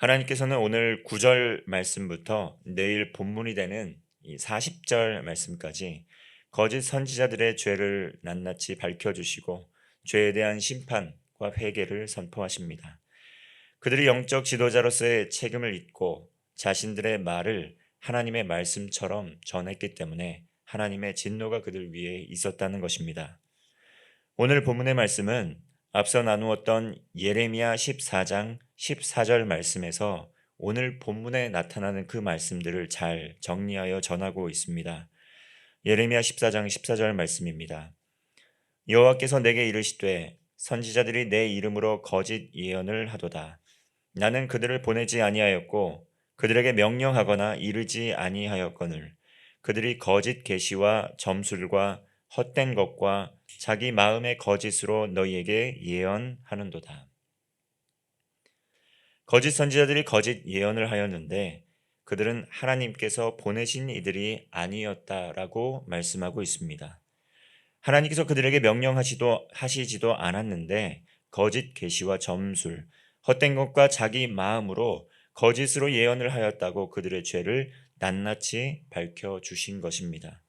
하나님께서는 오늘 9절 말씀부터 내일 본문이 되는 이 40절 말씀까지 거짓 선지자들의 죄를 낱낱이 밝혀주시고 죄에 대한 심판과 회개를 선포하십니다. 그들이 영적 지도자로서의 책임을 잊고 자신들의 말을 하나님의 말씀처럼 전했기 때문에 하나님의 진노가 그들 위에 있었다는 것입니다. 오늘 본문의 말씀은 앞서 나누었던 예레미야 14장 14절 말씀에서 오늘 본문에 나타나는 그 말씀들을 잘 정리하여 전하고 있습니다. 예레미야 14장 14절 말씀입니다. 여호와께서 내게 이르시되 선지자들이 내 이름으로 거짓 예언을 하도다. 나는 그들을 보내지 아니하였고 그들에게 명령하거나 이르지 아니하였거늘 그들이 거짓 계시와 점술과 헛된 것과 자기 마음의 거짓으로 너희에게 예언하는도다. 거짓 선지자들이 거짓 예언을 하였는데 그들은 하나님께서 보내신 이들이 아니었다라고 말씀하고 있습니다. 하나님께서 그들에게 하시지도 않았는데 거짓 계시와 점술, 헛된 것과 자기 마음으로 거짓으로 예언을 하였다고 그들의 죄를 낱낱이 밝혀 주신 것입니다.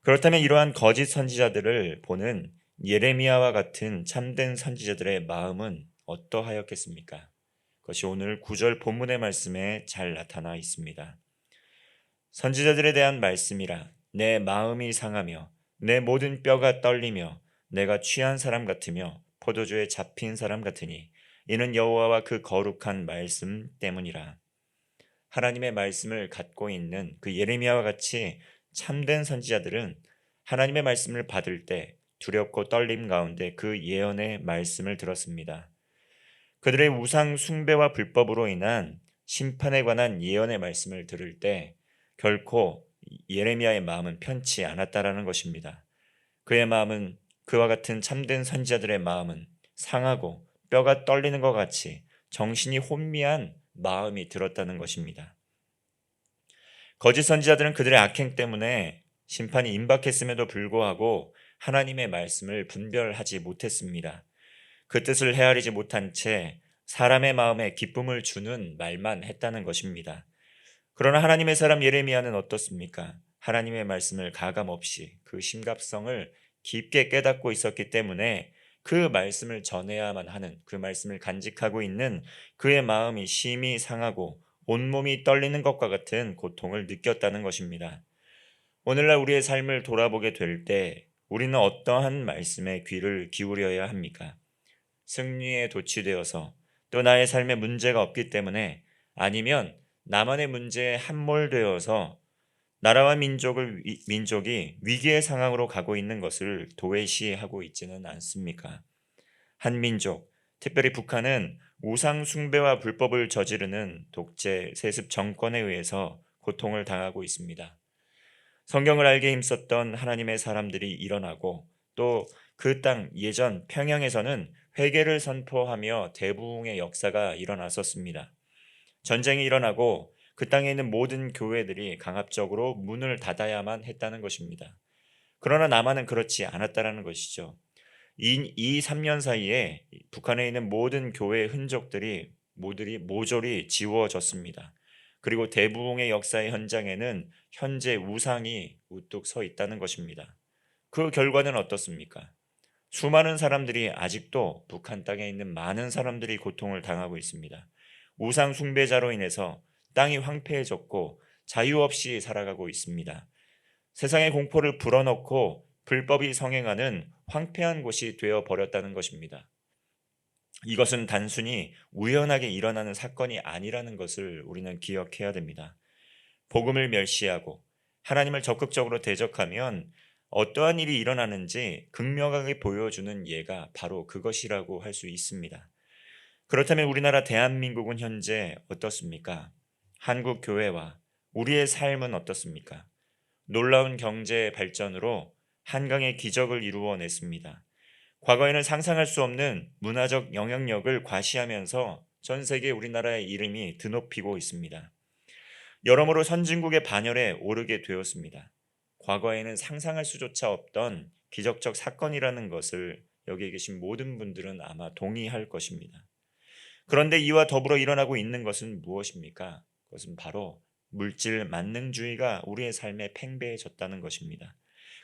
그렇다면 이러한 거짓 선지자들을 보는 예레미야와 같은 참된 선지자들의 마음은 어떠하였겠습니까? 그것이 오늘 9절 본문의 말씀에 잘 나타나 있습니다. 선지자들에 대한 말씀이라 내 마음이 상하며 내 모든 뼈가 떨리며 내가 취한 사람 같으며 포도주에 잡힌 사람 같으니 이는 여호와와 그 거룩한 말씀 때문이라. 하나님의 말씀을 갖고 있는 그 예레미야와 같이 참된 선지자들은 하나님의 말씀을 받을 때 두렵고 떨림 가운데 그 예언의 말씀을 들었습니다. 그들의 우상 숭배와 불법으로 인한 심판에 관한 예언의 말씀을 들을 때 결코 예레미야의 마음은 편치 않았다라는 것입니다. 그의 마음은 그와 같은 참된 선지자들의 마음은 상하고 뼈가 떨리는 것 같이 정신이 혼미한 마음이 들었다는 것입니다. 거짓 선지자들은 그들의 악행 때문에 심판이 임박했음에도 불구하고 하나님의 말씀을 분별하지 못했습니다. 그 뜻을 헤아리지 못한 채 사람의 마음에 기쁨을 주는 말만 했다는 것입니다. 그러나 하나님의 사람 예레미야는 어떻습니까? 하나님의 말씀을 가감없이 그 심각성을 깊게 깨닫고 있었기 때문에 그 말씀을 전해야만 하는, 그 말씀을 간직하고 있는 그의 마음이 심히 상하고 온몸이 떨리는 것과 같은 고통을 느꼈다는 것입니다. 오늘날 우리의 삶을 돌아보게 될 때 우리는 어떠한 말씀에 귀를 기울여야 합니까? 승리에 도취되어서 또 나의 삶에 문제가 없기 때문에, 아니면 나만의 문제에 함몰되어서 나라와 민족이 위기의 상황으로 가고 있는 것을 도외시하고 있지는 않습니까? 한 민족, 특별히 북한은 우상 숭배와 불법을 저지르는 독재 세습 정권에 의해서 고통을 당하고 있습니다. 성경을 알게 힘썼던 하나님의 사람들이 일어나고 또 그 땅 예전 평양에서는 회개를 선포하며 대부흥의 역사가 일어났었습니다. 전쟁이 일어나고 그 땅에 있는 모든 교회들이 강압적으로 문을 닫아야만 했다는 것입니다. 그러나 남한은 그렇지 않았다는 것이죠. 3년 사이에 북한에 있는 모든 교회의 흔적들이 모조리 지워졌습니다. 그리고 대부흥의 역사의 현장에는 현재 우상이 우뚝 서 있다는 것입니다. 그 결과는 어떻습니까? 수많은 사람들이, 아직도 북한 땅에 있는 많은 사람들이 고통을 당하고 있습니다. 우상 숭배자로 인해서 땅이 황폐해졌고 자유 없이 살아가고 있습니다. 세상의 공포를 불어넣고 불법이 성행하는 황폐한 곳이 되어 버렸다는 것입니다. 이것은 단순히 우연하게 일어나는 사건이 아니라는 것을 우리는 기억해야 됩니다. 복음을 멸시하고 하나님을 적극적으로 대적하면 어떠한 일이 일어나는지 극명하게 보여주는 예가 바로 그것이라고 할 수 있습니다. 그렇다면 우리나라 대한민국은 현재 어떻습니까? 한국 교회와 우리의 삶은 어떻습니까? 놀라운 경제 발전으로 한강의 기적을 이루어냈습니다. 과거에는 상상할 수 없는 문화적 영향력을 과시하면서 전 세계 우리나라의 이름이 드높이고 있습니다. 여러모로 선진국의 반열에 오르게 되었습니다. 과거에는 상상할 수조차 없던 기적적 사건이라는 것을 여기 계신 모든 분들은 아마 동의할 것입니다. 그런데 이와 더불어 일어나고 있는 것은 무엇입니까? 그것은 바로 물질 만능주의가 우리의 삶에 팽배해졌다는 것입니다.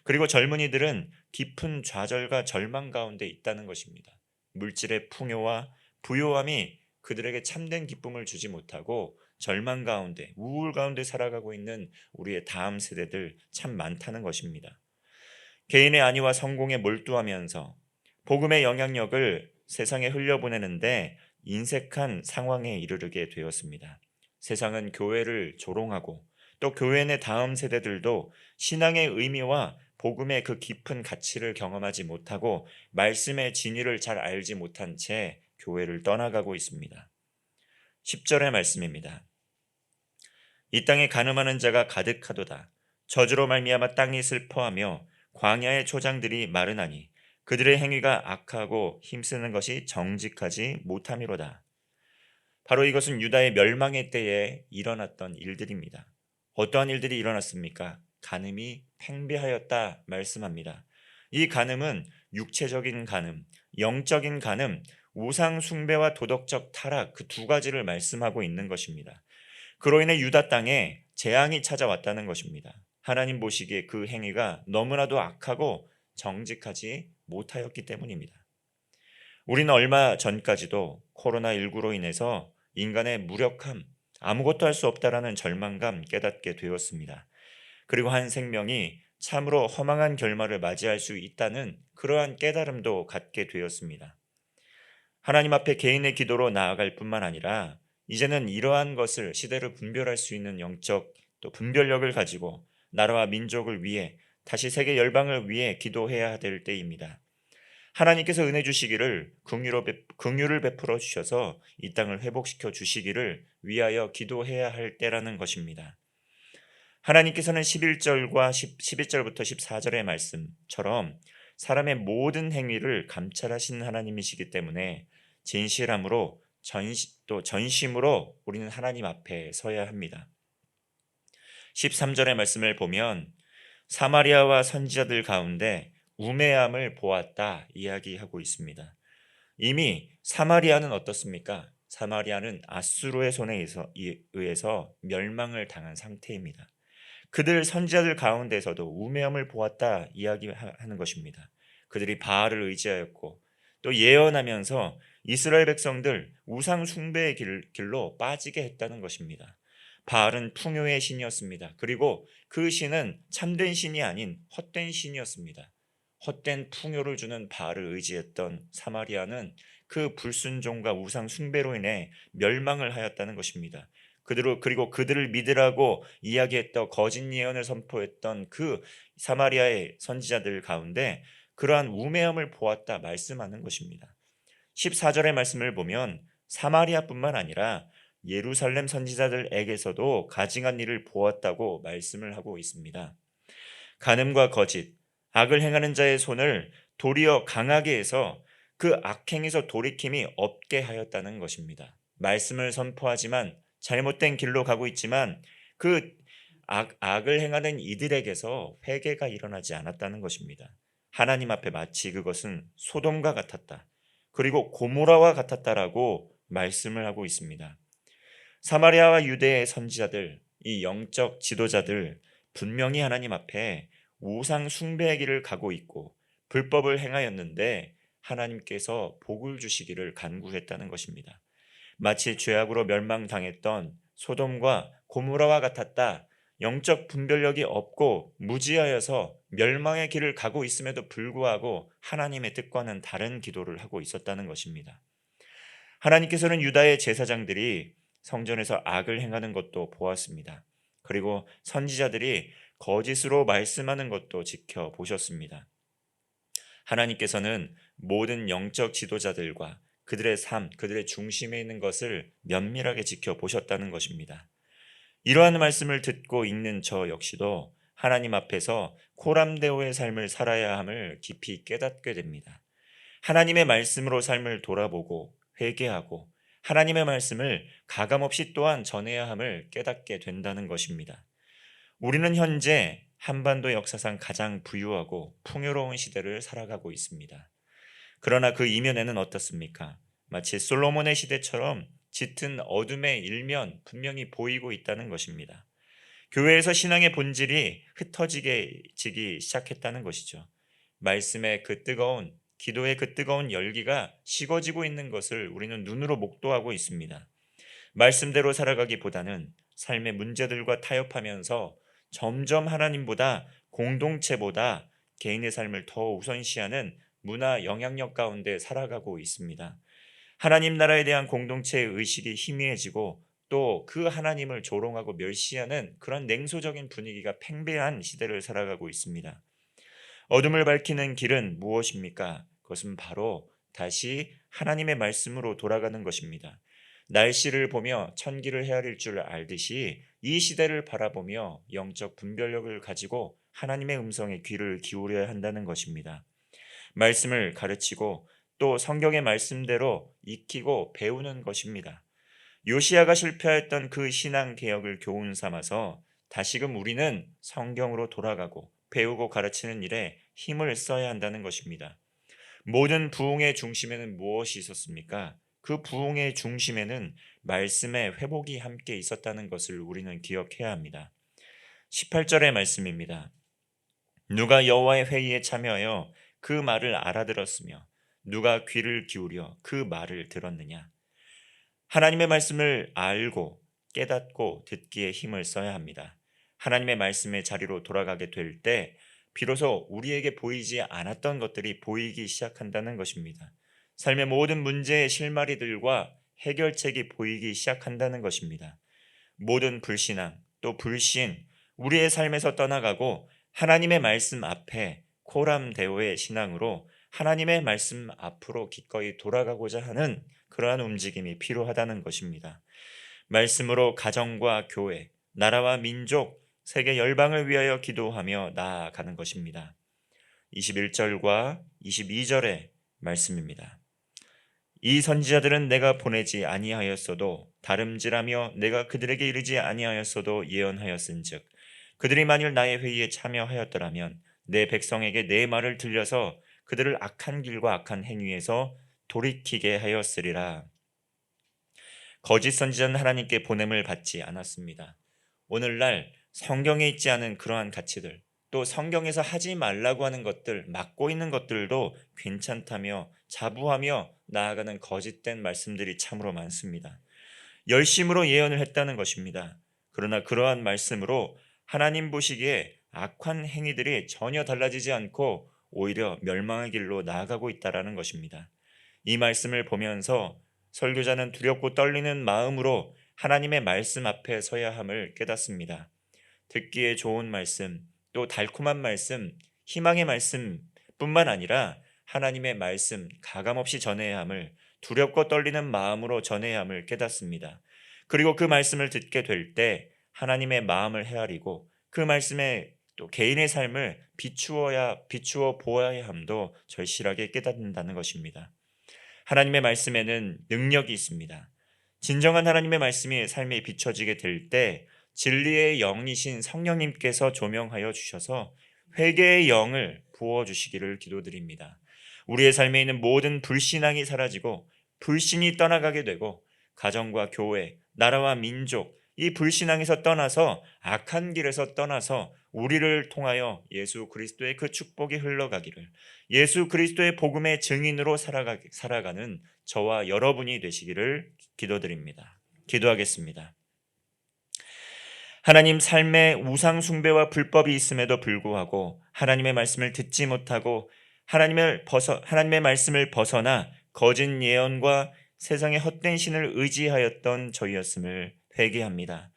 그리고 젊은이들은 깊은 좌절과 절망 가운데 있다는 것입니다. 물질의 풍요와 부요함이 그들에게 참된 기쁨을 주지 못하고 절망 가운데, 우울 가운데 살아가고 있는 우리의 다음 세대들 참 많다는 것입니다. 개인의 안위와 성공에 몰두하면서 복음의 영향력을 세상에 흘려보내는데 인색한 상황에 이르게 되었습니다. 세상은 교회를 조롱하고 또 교회 내 다음 세대들도 신앙의 의미와 복음의 그 깊은 가치를 경험하지 못하고 말씀의 진리를 잘 알지 못한 채 교회를 떠나가고 있습니다. 10절의 말씀입니다. 이 땅에 간음하는 자가 가득하도다. 저주로 말미암아 땅이 슬퍼하며 광야의 초장들이 마르나니 그들의 행위가 악하고 힘쓰는 것이 정직하지 못함이로다. 바로 이것은 유다의 멸망의 때에 일어났던 일들입니다. 어떠한 일들이 일어났습니까? 간음이 팽배하였다 말씀합니다. 이 간음은 육체적인 간음, 영적인 간음, 우상 숭배와 도덕적 타락 그 두 가지를 말씀하고 있는 것입니다. 그로 인해 유다 땅에 재앙이 찾아왔다는 것입니다. 하나님 보시기에 그 행위가 너무나도 악하고 정직하지 못하였기 때문입니다. 우리는 얼마 전까지도 코로나19로 인해서 인간의 무력함, 아무것도 할 수 없다라는 절망감 깨닫게 되었습니다. 그리고 한 생명이 참으로 허망한 결말을 맞이할 수 있다는 그러한 깨달음도 갖게 되었습니다. 하나님 앞에 개인의 기도로 나아갈 뿐만 아니라 이제는 이러한 것을 시대를 분별할 수 있는 영적 또 분별력을 가지고 나라와 민족을 위해 다시 세계 열방을 위해 기도해야 될 때입니다. 하나님께서 은혜 주시기를 긍휼을 베풀어 주셔서 이 땅을 회복시켜 주시기를 위하여 기도해야 할 때라는 것입니다. 하나님께서는 11절과 11절부터 14절의 말씀처럼 사람의 모든 행위를 감찰하시는 하나님이시기 때문에 진실함으로 또 전심으로 우리는 하나님 앞에 서야 합니다. 13절의 말씀을 보면 사마리아와 선지자들 가운데 우매함을 보았다 이야기하고 있습니다. 이미 사마리아는 어떻습니까? 사마리아는 아수르의 손에 의해서 멸망을 당한 상태입니다. 그들 선지자들 가운데서도 우매함을 보았다 이야기하는 것입니다. 그들이 바알을 의지하였고 또 예언하면서 이스라엘 백성들 우상 숭배의 길로 빠지게 했다는 것입니다. 바알은 풍요의 신이었습니다. 그리고 그 신은 참된 신이 아닌 헛된 신이었습니다. 헛된 풍요를 주는 바알을 의지했던 사마리아는 그 불순종과 우상 숭배로 인해 멸망을 하였다는 것입니다. 그리고 그들을 믿으라고 이야기했던 거짓 예언을 선포했던 그 사마리아의 선지자들 가운데 그러한 우매함을 보았다 말씀하는 것입니다. 14절의 말씀을 보면 사마리아뿐만 아니라 예루살렘 선지자들에게서도 가증한 일을 보았다고 말씀을 하고 있습니다. 간음과 거짓, 악을 행하는 자의 손을 도리어 강하게 해서 그 악행에서 돌이킴이 없게 하였다는 것입니다. 말씀을 선포하지만 잘못된 길로 가고 있지만 그 악을 행하는 이들에게서 회개가 일어나지 않았다는 것입니다. 하나님 앞에 마치 그것은 소돔과 같았다. 그리고 고모라와 같았다라고 말씀을 하고 있습니다. 사마리아와 유대의 선지자들, 이 영적 지도자들 분명히 하나님 앞에 우상 숭배의 길을 가고 있고 불법을 행하였는데 하나님께서 복을 주시기를 간구했다는 것입니다. 마치 죄악으로 멸망당했던 소돔과 고모라와 같았다. 영적 분별력이 없고 무지하여서 멸망의 길을 가고 있음에도 불구하고 하나님의 뜻과는 다른 기도를 하고 있었다는 것입니다. 하나님께서는 유다의 제사장들이 성전에서 악을 행하는 것도 보았습니다. 그리고 선지자들이 거짓으로 말씀하는 것도 지켜보셨습니다. 하나님께서는 모든 영적 지도자들과 그들의 삶, 그들의 중심에 있는 것을 면밀하게 지켜보셨다는 것입니다. 이러한 말씀을 듣고 읽는 저 역시도 하나님 앞에서 코람데오의 삶을 살아야 함을 깊이 깨닫게 됩니다. 하나님의 말씀으로 삶을 돌아보고 회개하고 하나님의 말씀을 가감없이 또한 전해야 함을 깨닫게 된다는 것입니다. 우리는 현재 한반도 역사상 가장 부유하고 풍요로운 시대를 살아가고 있습니다. 그러나 그 이면에는 어떻습니까? 마치 솔로몬의 시대처럼 짙은 어둠의 일면 분명히 보이고 있다는 것입니다. 교회에서 신앙의 본질이 흩어지게 지기 시작했다는 것이죠. 말씀의 그 뜨거운, 기도의 그 뜨거운 열기가 식어지고 있는 것을 우리는 눈으로 목도하고 있습니다. 말씀대로 살아가기보다는 삶의 문제들과 타협하면서 점점 하나님보다, 공동체보다 개인의 삶을 더 우선시하는 문화 영향력 가운데 살아가고 있습니다. 하나님 나라에 대한 공동체의 의식이 희미해지고 또 그 하나님을 조롱하고 멸시하는 그런 냉소적인 분위기가 팽배한 시대를 살아가고 있습니다. 어둠을 밝히는 길은 무엇입니까? 그것은 바로 다시 하나님의 말씀으로 돌아가는 것입니다. 날씨를 보며 천기를 헤아릴 줄 알듯이 이 시대를 바라보며 영적 분별력을 가지고 하나님의 음성에 귀를 기울여야 한다는 것입니다. 말씀을 가르치고 또 성경의 말씀대로 익히고 배우는 것입니다. 요시야가 실패했던 그 신앙 개혁을 교훈 삼아서 다시금 우리는 성경으로 돌아가고 배우고 가르치는 일에 힘을 써야 한다는 것입니다. 모든 부흥의 중심에는 무엇이 있었습니까? 그 부흥의 중심에는 말씀의 회복이 함께 있었다는 것을 우리는 기억해야 합니다. 18절의 말씀입니다. 누가 여호와의 회의에 참여하여 그 말을 알아들었으며 누가 귀를 기울여 그 말을 들었느냐? 하나님의 말씀을 알고 깨닫고 듣기에 힘을 써야 합니다. 하나님의 말씀의 자리로 돌아가게 될 때 비로소 우리에게 보이지 않았던 것들이 보이기 시작한다는 것입니다. 삶의 모든 문제의 실마리들과 해결책이 보이기 시작한다는 것입니다. 모든 불신앙 또 불신, 우리의 삶에서 떠나가고 하나님의 말씀 앞에 코람데오의 신앙으로 하나님의 말씀 앞으로 기꺼이 돌아가고자 하는 그러한 움직임이 필요하다는 것입니다. 말씀으로 가정과 교회, 나라와 민족, 세계 열방을 위하여 기도하며 나아가는 것입니다. 21절과 22절의 말씀입니다. 이 선지자들은 내가 보내지 아니하였어도 다름질하며 내가 그들에게 이르지 아니하였어도 예언하였은즉 그들이 만일 나의 회의에 참여하였더라면 내 백성에게 내 말을 들려서 그들을 악한 길과 악한 행위에서 돌이키게 하였으리라. 거짓 선지자는 하나님께 보냄을 받지 않았습니다. 오늘날 성경에 있지 않은 그러한 가치들, 또 성경에서 하지 말라고 하는 것들, 막고 있는 것들도 괜찮다며 자부하며 나아가는 거짓된 말씀들이 참으로 많습니다. 열심으로 예언을 했다는 것입니다. 그러나 그러한 말씀으로 하나님 보시기에 악한 행위들이 전혀 달라지지 않고 오히려 멸망의 길로 나아가고 있다는 것입니다. 이 말씀을 보면서 설교자는 두렵고 떨리는 마음으로 하나님의 말씀 앞에 서야 함을 깨닫습니다. 듣기에 좋은 말씀, 또 달콤한 말씀, 희망의 말씀뿐만 아니라 하나님의 말씀 가감없이 전해야 함을 두렵고 떨리는 마음으로 전해야 함을 깨닫습니다. 그리고 그 말씀을 듣게 될 때 하나님의 마음을 헤아리고 그 말씀에 또 개인의 삶을 비추어 보아야 함도 절실하게 깨닫는다는 것입니다. 하나님의 말씀에는 능력이 있습니다. 진정한 하나님의 말씀이 삶에 비춰지게 될 때 진리의 영이신 성령님께서 조명하여 주셔서 회개의 영을 부어주시기를 기도드립니다. 우리의 삶에 있는 모든 불신앙이 사라지고 불신이 떠나가게 되고 가정과 교회, 나라와 민족, 이 불신앙에서 떠나서 악한 길에서 떠나서 우리를 통하여 예수 그리스도의 그 축복이 흘러가기를, 예수 그리스도의 복음의 증인으로 살아가는 저와 여러분이 되시기를 기도드립니다. 기도하겠습니다. 하나님, 삶에 우상 숭배와 불법이 있음에도 불구하고 하나님의 말씀을 듣지 못하고 하나님의 말씀을 벗어나 거짓 예언과 세상의 헛된 신을 의지하였던 저희였음을 회개합니다.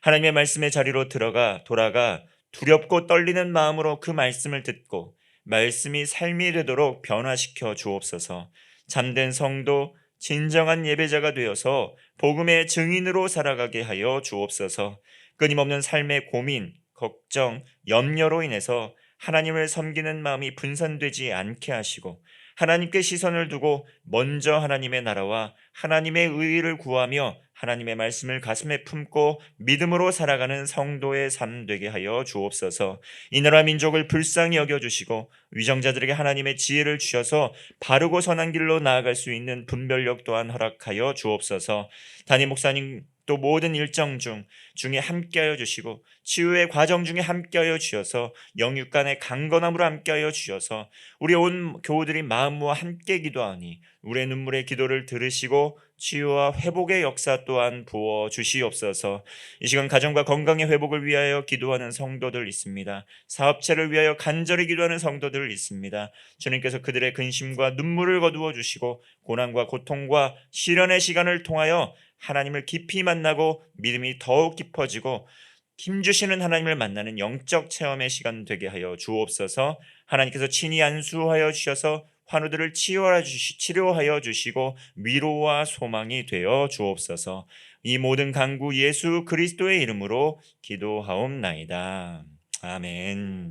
하나님의 말씀의 자리로 돌아가 두렵고 떨리는 마음으로 그 말씀을 듣고 말씀이 삶이 되도록 변화시켜 주옵소서. 잠든 성도, 진정한 예배자가 되어서 복음의 증인으로 살아가게 하여 주옵소서. 끊임없는 삶의 고민, 걱정, 염려로 인해서 하나님을 섬기는 마음이 분산되지 않게 하시고 하나님께 시선을 두고 먼저 하나님의 나라와 하나님의 의의를 구하며 하나님의 말씀을 가슴에 품고 믿음으로 살아가는 성도의 삶 되게 하여 주옵소서. 이 나라 민족을 불쌍히 여겨주시고 위정자들에게 하나님의 지혜를 주셔서 바르고 선한 길로 나아갈 수 있는 분별력 또한 허락하여 주옵소서. 담임 목사님 또 모든 일정 중에 함께하여 주시고 치유의 과정 중에 함께하여 주셔서 영육 간의 강건함으로 함께하여 주셔서 우리 온 교우들이 마음 모아 함께 기도하니 우리의 눈물의 기도를 들으시고 치유와 회복의 역사 또한 부어 주시옵소서. 이 시간 가정과 건강의 회복을 위하여 기도하는 성도들 있습니다. 사업체를 위하여 간절히 기도하는 성도들 있습니다. 주님께서 그들의 근심과 눈물을 거두어 주시고 고난과 고통과 시련의 시간을 통하여 하나님을 깊이 만나고 믿음이 더욱 깊어지고 힘주시는 하나님을 만나는 영적 체험의 시간 되게 하여 주옵소서. 하나님께서 친히 안수하여 주셔서 환우들을 치료하여 주시고 위로와 소망이 되어 주옵소서. 이 모든 간구 예수 그리스도의 이름으로 기도하옵나이다. 아멘.